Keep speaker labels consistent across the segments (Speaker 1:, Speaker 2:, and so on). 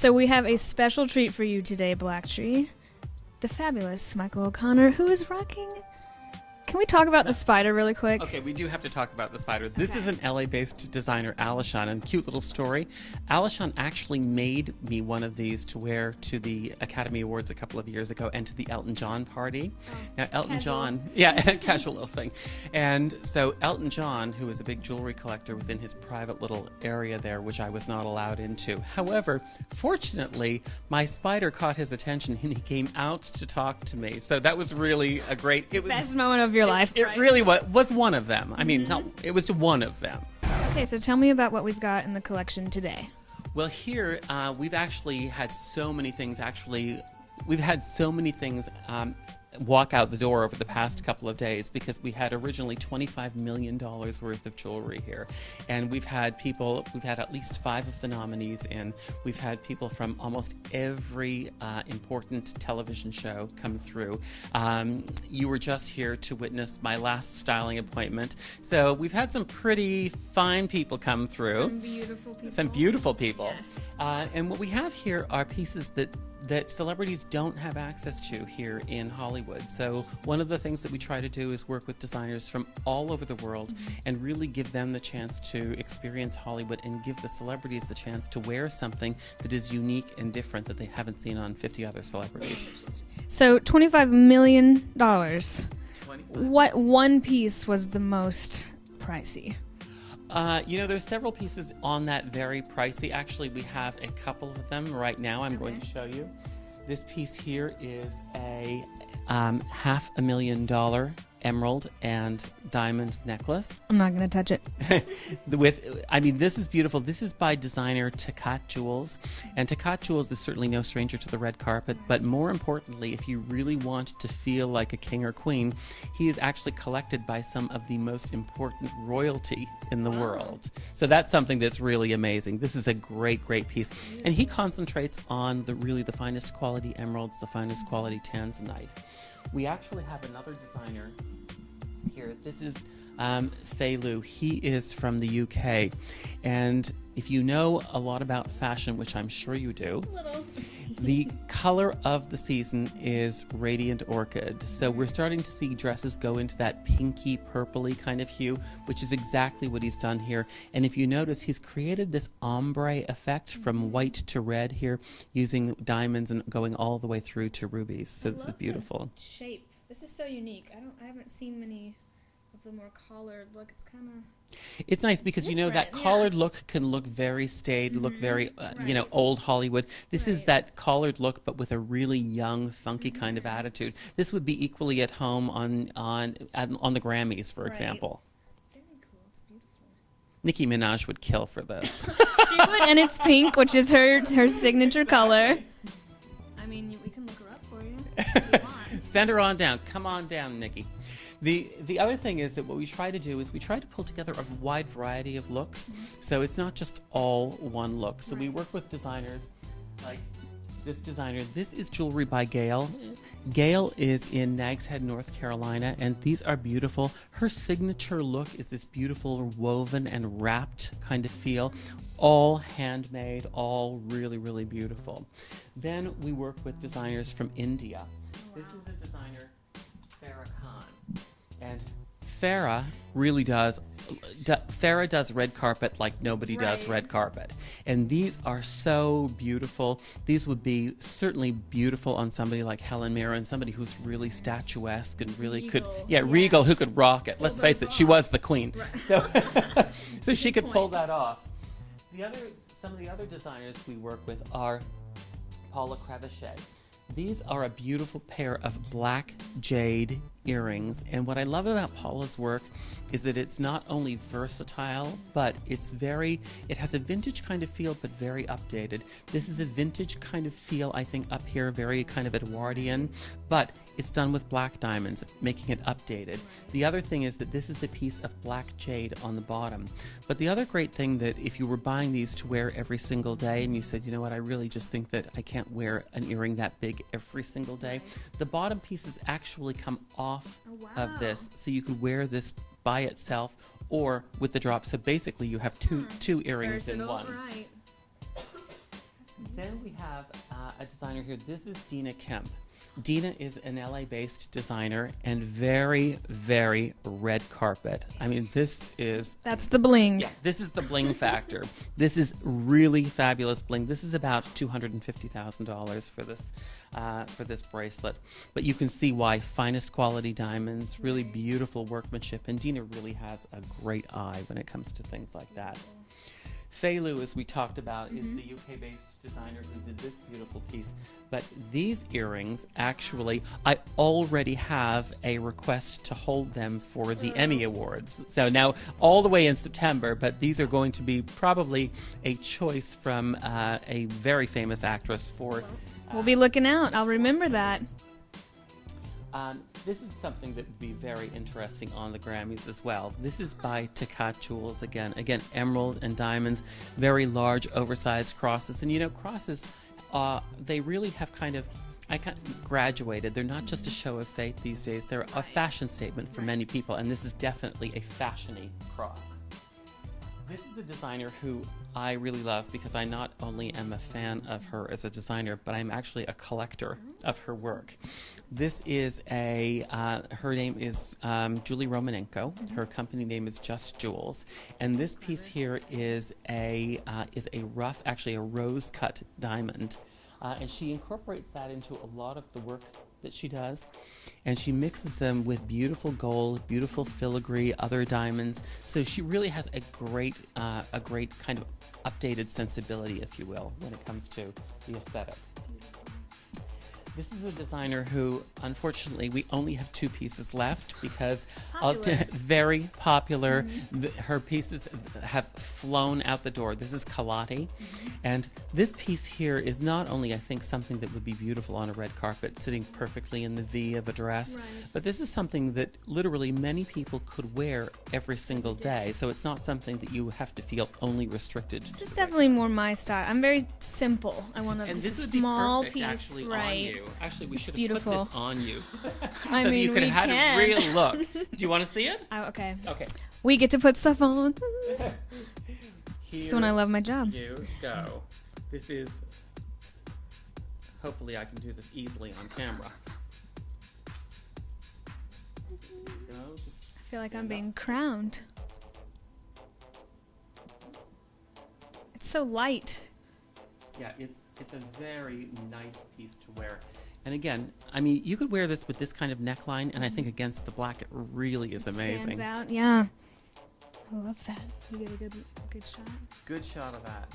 Speaker 1: So we have a special treat for you today, Black Tree. The fabulous Michael O'Connor, who is rocking... Can we talk about the spider really quick?
Speaker 2: Okay, we do have to talk about the spider. This is an LA-based designer, Alishon, and cute little story. Alishon actually made me one of these to wear to the Academy Awards a couple of years ago and to the Elton John party. Now, Elton John, casual little thing. And so Elton John, who is a big jewelry collector, was in his private little area there, which I was not allowed into. However, fortunately, my spider caught his attention and he came out to talk to me. So that was really a great... It was
Speaker 1: best moment of your life.
Speaker 2: It really was one of them. I mean, no, it was one of them.
Speaker 1: Okay, so tell me about what we've got in the collection today.
Speaker 2: Well, here we've actually had so many things. We've had so many things walk out the door over the past couple of days because we had originally $25 million worth of jewelry here. And we've had at least 5 of the nominees in. We've had people from almost every important television show come through. You were just here to witness my last styling appointment. So we've had some pretty fine people come through. Some beautiful people.
Speaker 1: Yes.
Speaker 2: And what we have here are pieces that celebrities don't have access to here in Hollywood. So one of the things that we try to do is work with designers from all over the world and really give them the chance to experience Hollywood and give the celebrities the chance to wear something that is unique and different that they haven't seen on 50 other celebrities.
Speaker 1: So $25 million. What one piece was the most pricey?
Speaker 2: There's several pieces on that very pricey. Actually, we have a couple of them right now. I'm going to show you. This piece here is a $500,000 emerald and diamond necklace.
Speaker 1: I'm not going to touch it.
Speaker 2: This is beautiful. This is by designer Takat Jewels. And Takat Jewels is certainly no stranger to the red carpet, but more importantly, if you really want to feel like a king or queen, he is actually collected by some of the most important royalty in the world. So that's something that's really amazing. This is a great, great piece. And he concentrates on the finest quality emeralds, the finest quality tanzanite. We actually have another designer here. This is Fei Lu. He is from the UK. And if you know a lot about fashion, which I'm sure you do, the color of the season is radiant orchid. So we're starting to see dresses go into that pinky, purpley kind of hue, which is exactly what he's done here. And if you notice, he's created this ombre effect from white to red here, using diamonds and going all the way through to rubies. So this is beautiful.
Speaker 1: Shape. This is so unique. I haven't seen many of the more collared look. It's kind of...
Speaker 2: It's nice because, that collared look can look very staid, look very, old Hollywood. This is that collared look, but with a really young, funky kind of attitude. This would be equally at home on the Grammys, for example.
Speaker 1: Very cool. It's beautiful.
Speaker 2: Nicki Minaj would kill for this.
Speaker 1: She would, and it's pink, which is her signature color. I mean, we can look her up for you if you want.
Speaker 2: Send her on down. Come on down, Nicki. The other thing is that what we try to do is we try to pull together a wide variety of looks. So it's not just all one look. So we work with designers like this designer. This is jewelry by Gail. Gail is in Nags Head, North Carolina, and these are beautiful. Her signature look is this beautiful woven and wrapped kind of feel. All handmade, all really, really beautiful. Then we work with designers from India. This is a designer, Farah Khan. And Farah really does red carpet like nobody does red carpet. And these are so beautiful. These would be certainly beautiful on somebody like Helen Mirren, somebody who's really statuesque and really regal, who could rock it. Let's face it, she was the queen. Right. So she could pull that off. Some of the other designers we work with are Paula Crevichet. These are a beautiful pair of black jade earrings, and what I love about Paula's work is that it's not only versatile, but it has a vintage kind of feel, but very updated. This is a vintage kind of feel, I think, up here, very kind of Edwardian, but it's done with black diamonds, making it updated. The other thing is that this is a piece of black jade on the bottom. But the other great thing that if you were buying these to wear every single day and you said, you know what, I really just think that I can't wear an earring that big every single day, the bottom pieces actually come off of this, so you could wear this by itself or with the drop. So basically you have two earrings in one.
Speaker 1: Right.
Speaker 2: Then we have a designer here. This is Dina Kemp. Dina is an LA-based designer and very, very red carpet. I mean, this is...
Speaker 1: That's the bling.
Speaker 2: Yeah, this is the bling factor. This is really fabulous bling. This is about $250,000 for this bracelet. But you can see why. Finest quality diamonds, really beautiful workmanship, and Dina really has a great eye when it comes to things like that. Feilu, as we talked about, is the UK-based designer who did this beautiful piece. But these earrings, actually, I already have a request to hold them for the Emmy Awards. So now, all the way in September, but these are going to be probably a choice from a very famous actress for...
Speaker 1: We'll be looking out. I'll remember that.
Speaker 2: This is something that would be very interesting on the Grammys as well. This is by Takat Jewels again. Again, emerald and diamonds, very large, oversized crosses. And you know, crosses, they really have kind of graduated. They're not just a show of faith these days. They're a fashion statement for many people, and this is definitely a fashion-y cross. This is a designer who I really love because I not only am a fan of her as a designer, but I'm actually a collector of her work. This is her name is Julie Romanenko. Her company name is Just Jewels. And this piece here is a rough, actually a rose-cut diamond. And she incorporates that into a lot of the work that she does, and she mixes them with beautiful gold, beautiful filigree, other diamonds. So she really has a great kind of updated sensibility, if you will, when it comes to the aesthetic. This is a designer who, unfortunately, we only have 2 pieces left because very popular. Her pieces have flown out the door. This is Kalati. And this piece here is not only, I think, something that would be beautiful on a red carpet, sitting perfectly in the V of a dress, but this is something that literally many people could wear every single day. So it's not something that you have to feel only restricted to.
Speaker 1: This is definitely more my style. I'm very simple. I want
Speaker 2: and
Speaker 1: just
Speaker 2: this
Speaker 1: a
Speaker 2: would
Speaker 1: small
Speaker 2: be perfect,
Speaker 1: piece,
Speaker 2: actually,
Speaker 1: right?
Speaker 2: on you. Actually, we should have
Speaker 1: beautiful.
Speaker 2: put this on you so
Speaker 1: I
Speaker 2: that
Speaker 1: mean,
Speaker 2: you could
Speaker 1: we
Speaker 2: have had
Speaker 1: can.
Speaker 2: a real look. Do you want to see it?
Speaker 1: Okay.
Speaker 2: Okay.
Speaker 1: We get to put stuff on.
Speaker 2: Here
Speaker 1: This is when I love my job.
Speaker 2: you go. This is... Hopefully I can do this easily on camera. Go, just
Speaker 1: I feel like I'm
Speaker 2: stand
Speaker 1: being
Speaker 2: up.
Speaker 1: crowned. It's so light.
Speaker 2: Yeah, it's a very nice piece to wear. And again, I mean, you could wear this with this kind of neckline, and I think against the black, it really is amazing.
Speaker 1: Stands out, yeah. I love that. You get a good shot.
Speaker 2: Good shot of that.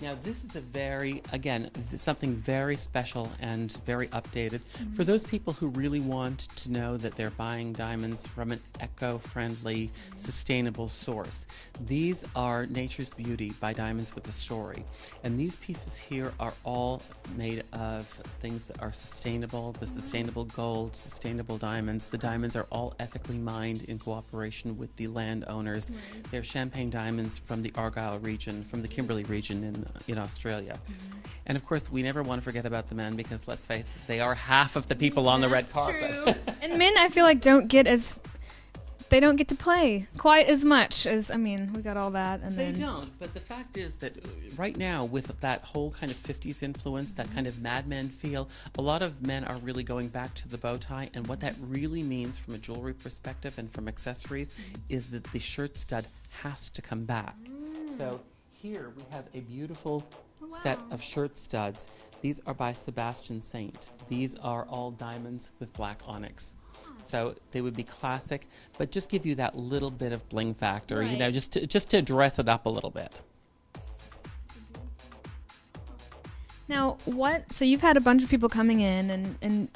Speaker 2: Now, this is a very, again, something very special and very updated for those people who really want to know that they're buying diamonds from an eco-friendly, sustainable source. These are Nature's Beauty by Diamonds with a Story. And these pieces here are all made of things that are sustainable, the sustainable gold, sustainable diamonds. The diamonds are all ethically mined in cooperation with the landowners. They're champagne diamonds from the Argyll region, from the Kimberley region in Australia. And of course, we never want to forget about the men because, let's face it, they are half of the people on the red carpet.
Speaker 1: True. And men, I feel like they don't get to play quite as much as, I mean, we got all that. And
Speaker 2: They
Speaker 1: then
Speaker 2: don't, but the fact is that right now, with that whole kind of 50s influence, that kind of Mad Men feel, a lot of men are really going back to the bow tie, and what that really means from a jewelry perspective and from accessories is that the shirt stud has to come back. So here we have a beautiful set of shirt studs. These are by Sebastian Saint. These are all diamonds with black onyx. So they would be classic, but just give you that little bit of bling factor, you know, just to dress it up a little bit.
Speaker 1: Now, so you've had a bunch of people coming in and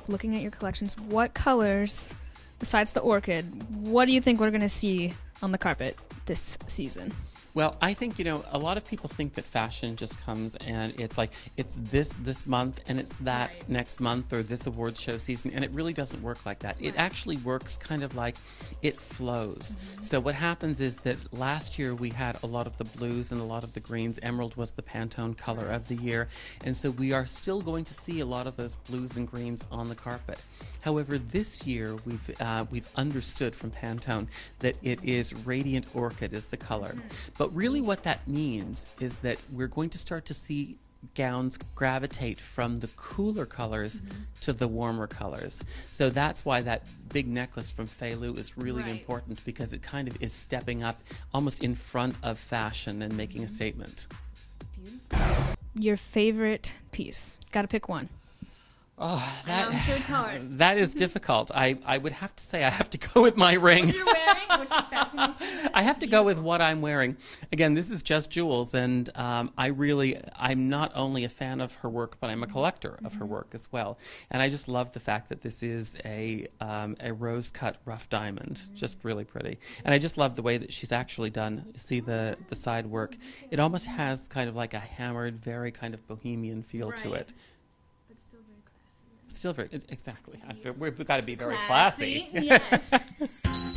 Speaker 1: looking at your collections. What colors, besides the orchid, what do you think we're going to see on the carpet this season?
Speaker 2: Well, I think, you know, a lot of people think that fashion just comes and it's like, it's this month and it's that next month or this award show season, and it really doesn't work like that. It actually works kind of like it flows. So what happens is that last year we had a lot of the blues and a lot of the greens. Emerald was the Pantone color of the year, and so we are still going to see a lot of those blues and greens on the carpet. However, this year we've understood from Pantone that it is Radiant Orchid is the color. But But really what that means is that we're going to start to see gowns gravitate from the cooler colors to the warmer colors. So that's why that big necklace from Fei-Lu is really important, because it kind of is stepping up almost in front of fashion and making a statement.
Speaker 1: Your favorite piece? Got to pick one.
Speaker 2: Oh,
Speaker 1: I'm sure it's hard.
Speaker 2: That is difficult. I would have to say I have to go with my ring.
Speaker 1: What you're wearing, which is fabulous.
Speaker 2: I have to go with what I'm wearing. Again, this is just Jules, and I'm not only a fan of her work, but I'm a collector of her work as well. And I just love the fact that this is a rose-cut rough diamond, just really pretty. And I just love the way that she's actually done. See the side work. It almost has kind of like a hammered, very kind of bohemian feel to it.
Speaker 1: Still very classy.
Speaker 2: Still very, exactly. We've got to be very classy.
Speaker 1: Yes.